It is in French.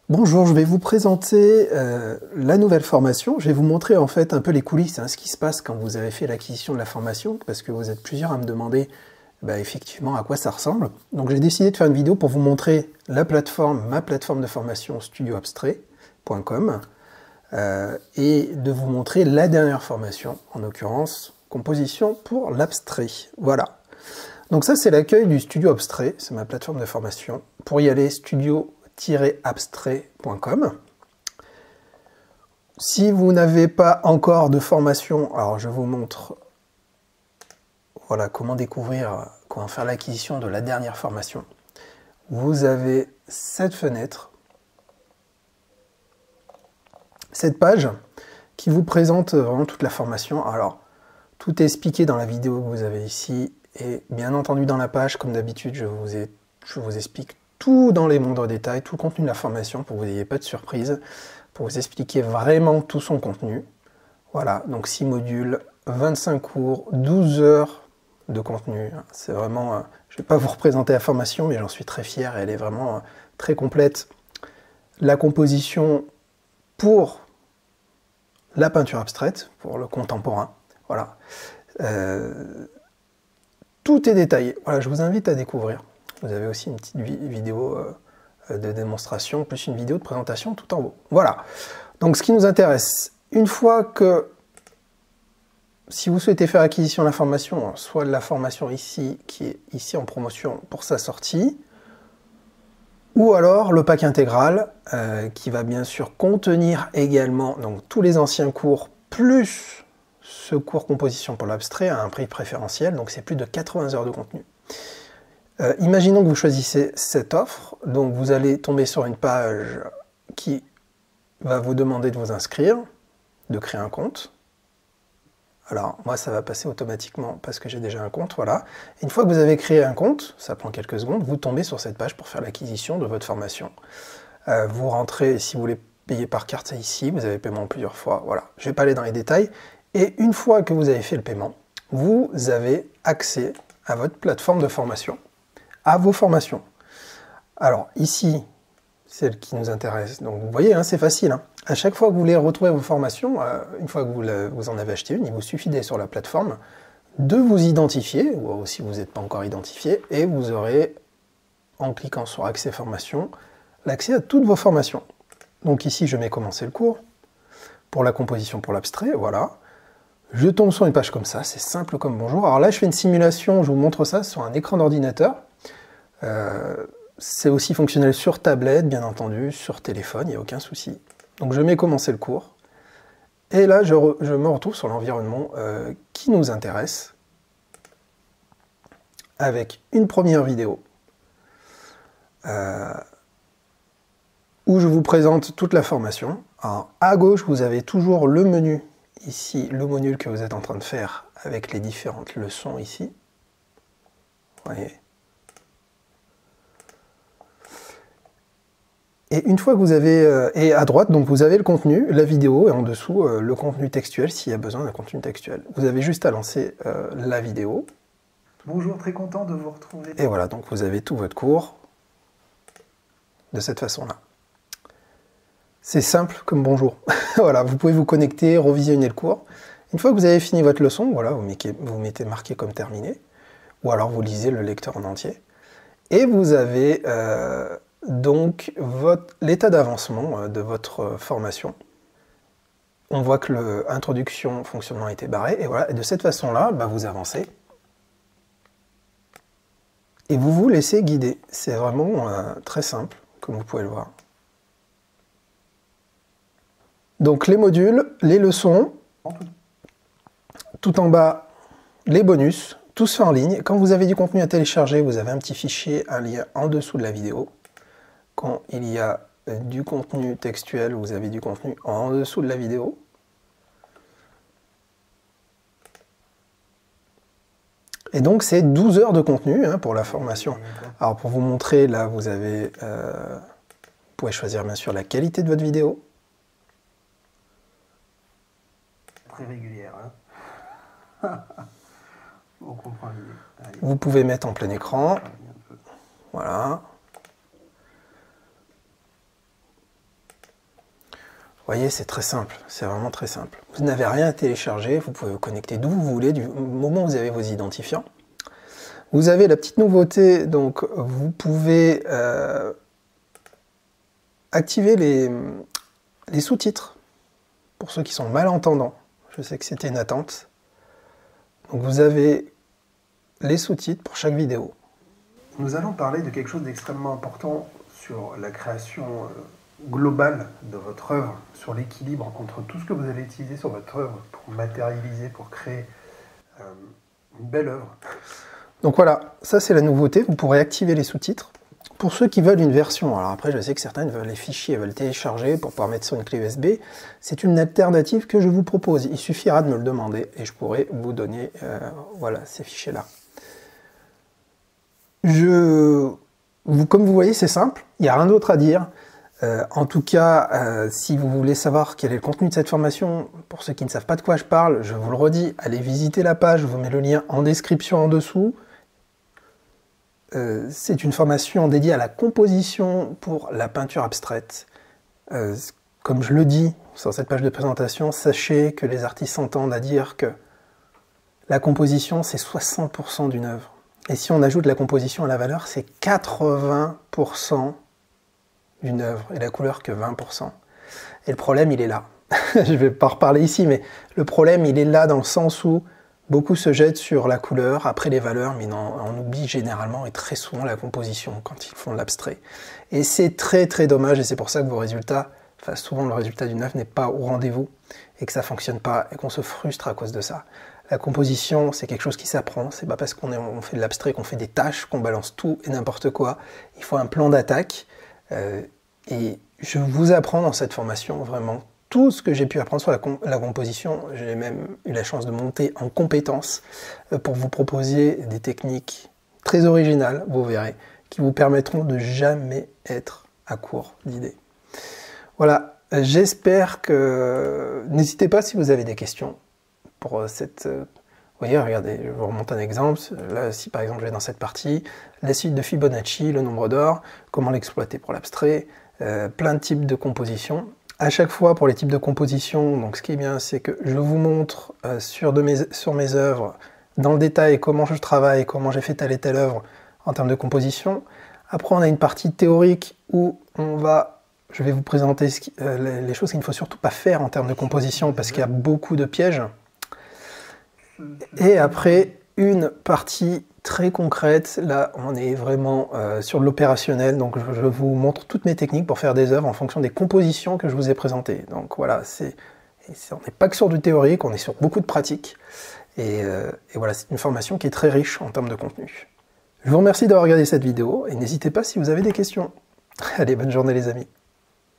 Bonjour, je vais vous présenter la nouvelle formation. Je vais vous montrer en fait un peu les coulisses, ce qui se passe quand vous avez fait l'acquisition de la formation, parce que vous êtes plusieurs à me demander effectivement à quoi ça ressemble. Donc j'ai décidé de faire une vidéo pour vous montrer la plateforme, ma plateforme de formation studioabstrait.com et de vous montrer la dernière formation, en l'occurrence composition pour l'abstrait. Voilà. Donc ça c'est l'accueil du Studio Abstrait, c'est ma plateforme de formation. Pour y aller, studio-abstrait.com. Si vous n'avez pas encore de formation, alors je vous montre voilà, comment découvrir, comment faire l'acquisition de la dernière formation. Vous avez cette fenêtre, cette page qui vous présente vraiment toute la formation. Alors, tout est expliqué dans la vidéo que vous avez ici et bien entendu dans la page, comme d'habitude, je vous explique tout dans les moindres détails, tout le contenu de la formation pour que vous n'ayez pas de surprise, pour vous expliquer vraiment tout son contenu. Voilà, donc 6 modules, 25 cours, 12 heures de contenu. C'est vraiment, je ne vais pas vous représenter la formation, mais j'en suis très fier, elle est vraiment très complète. La composition pour la peinture abstraite, pour le contemporain, voilà. Tout est détaillé, voilà, je vous invite à découvrir. Vous avez aussi une petite vidéo de démonstration, plus une vidéo de présentation tout en haut. Voilà, donc ce qui nous intéresse, une fois que, si vous souhaitez faire acquisition de la formation, soit la formation ici, qui est ici en promotion pour sa sortie, ou alors le pack intégral, qui va bien sûr contenir également donc, tous les anciens cours, plus ce cours composition pour l'abstrait à un prix préférentiel, donc c'est plus de 80 heures de contenu. Imaginons que vous choisissez cette offre, donc vous allez tomber sur une page qui va vous demander de vous inscrire, de créer un compte. Alors moi ça va passer automatiquement parce que j'ai déjà un compte, voilà. Une fois que vous avez créé un compte, ça prend quelques secondes, vous tombez sur cette page pour faire l'acquisition de votre formation. Vous rentrez, si vous voulez payer par carte, c'est ici, vous avez paiement plusieurs fois, voilà. Je ne vais pas aller dans les détails. Et une fois que vous avez fait le paiement, vous avez accès à votre plateforme de formation, à vos formations. Alors ici, celle qui nous intéresse, donc vous voyez, c'est facile. À chaque fois que vous voulez retrouver vos formations, une fois que vous en avez acheté une, il vous suffit d'aller sur la plateforme, de vous identifier, ou si vous n'êtes pas encore identifié, et vous aurez, en cliquant sur Accès formation, l'accès à toutes vos formations. Donc ici, je mets commencer le cours, pour la composition pour l'abstrait, voilà. Je tombe sur une page comme ça, c'est simple comme bonjour. Alors là, je fais une simulation, je vous montre ça sur un écran d'ordinateur. C'est aussi fonctionnel sur tablette, bien entendu, sur téléphone, il n'y a aucun souci. Donc je mets commencer le cours. Et là, je me retrouve sur l'environnement qui nous intéresse, avec une première vidéo, où je vous présente toute la formation. Alors, à gauche, vous avez toujours le menu, ici, le module que vous êtes en train de faire, avec les différentes leçons ici. Vous voyez. Et une fois que vous avez, et à droite, donc vous avez le contenu, la vidéo, et en dessous, le contenu textuel, s'il y a besoin d'un contenu textuel. Vous avez juste à lancer la vidéo. Bonjour, très content de vous retrouver. Et voilà, donc vous avez tout votre cours de cette façon-là. C'est simple comme bonjour. Voilà, vous pouvez vous connecter, revisionner le cours. Une fois que vous avez fini votre leçon, voilà, vous mettez marqué comme terminé, ou alors vous lisez le lecteur en entier. Et vous avez donc l'état d'avancement de votre formation. On voit que l'introduction, fonctionnement a été barré, et voilà, et de cette façon-là, vous avancez. Et vous vous laissez guider. C'est vraiment très simple, comme vous pouvez le voir. Donc les modules, les leçons, tout en bas, les bonus, tout se fait en ligne. Quand vous avez du contenu à télécharger, vous avez un petit fichier, un lien en dessous de la vidéo. Quand il y a du contenu textuel, vous avez du contenu en dessous de la vidéo. Et donc c'est 12 heures de contenu pour la formation. Alors pour vous montrer, là vous avez, vous pouvez choisir bien sûr la qualité de votre vidéo. Très régulière. On comprend l'idée. Vous pouvez mettre en plein écran. Voilà. voyez, c'est très simple, c'est vraiment très simple. Vous n'avez rien à télécharger, vous pouvez vous connecter d'où vous voulez, du moment où vous avez vos identifiants. Vous avez la petite nouveauté, donc vous pouvez activer les sous-titres, pour ceux qui sont malentendants. Je sais que c'était une attente. Donc vous avez les sous-titres pour chaque vidéo. Nous allons parler de quelque chose d'extrêmement important sur la création globale de votre œuvre, sur l'équilibre entre tout ce que vous allez utiliser sur votre œuvre pour matérialiser, pour créer une belle œuvre. Donc voilà, ça c'est la nouveauté, vous pourrez activer les sous-titres. Pour ceux qui veulent une version, alors après je sais que certains veulent les fichiers, veulent télécharger pour pouvoir mettre sur une clé USB, c'est une alternative que je vous propose. Il suffira de me le demander et je pourrai vous donner voilà, ces fichiers-là. Comme vous voyez, c'est simple, il n'y a rien d'autre à dire. En tout cas, si vous voulez savoir quel est le contenu de cette formation, pour ceux qui ne savent pas de quoi je parle, je vous le redis, allez visiter la page, je vous mets le lien en description en dessous. C'est une formation dédiée à la composition pour la peinture abstraite. Comme je le dis sur cette page de présentation, sachez que les artistes s'entendent à dire que la composition, c'est 60% d'une œuvre. Et si on ajoute la composition à la valeur, c'est 80% d'une œuvre, et la couleur que 20%. Et le problème, il est là. Je ne vais pas reparler ici, mais le problème, il est là dans le sens où beaucoup se jettent sur la couleur, après les valeurs, mais on oublie généralement et très souvent la composition quand ils font de l'abstrait. Et c'est très très dommage, et c'est pour ça que vos résultats, enfin souvent le résultat d'une œuvre n'est pas au rendez-vous, et que ça ne fonctionne pas, et qu'on se frustre à cause de ça. La composition, c'est quelque chose qui s'apprend, c'est pas parce qu'on fait de l'abstrait qu'on fait des tâches, qu'on balance tout et n'importe quoi. Il faut un plan d'attaque, et je vous apprends dans cette formation vraiment tout ce que j'ai pu apprendre sur la composition. J'ai même eu la chance de monter en compétences pour vous proposer des techniques très originales, vous verrez, qui vous permettront de jamais être à court d'idées. Voilà, j'espère que... N'hésitez pas si vous avez des questions pour cette... Vous voyez, regardez, je vous remonte un exemple. Là, si par exemple je vais dans cette partie, la suite de Fibonacci, le nombre d'or, comment l'exploiter pour l'abstrait, plein de types de compositions. À chaque fois, pour les types de composition, donc ce qui est bien, c'est que je vous montre sur mes œuvres, dans le détail, comment je travaille, comment j'ai fait telle et telle œuvre en termes de composition. Après, on a une partie théorique où je vais vous présenter les choses qu'il ne faut surtout pas faire en termes de composition, parce qu'il y a beaucoup de pièges. Et après, une partie très concrète, là on est vraiment sur l'opérationnel, donc je vous montre toutes mes techniques pour faire des œuvres en fonction des compositions que je vous ai présentées. Donc voilà, on n'est pas que sur du théorique, on est sur beaucoup de pratique, et voilà, c'est une formation qui est très riche en termes de contenu. Je vous remercie d'avoir regardé cette vidéo, et n'hésitez pas si vous avez des questions. Allez, bonne journée les amis.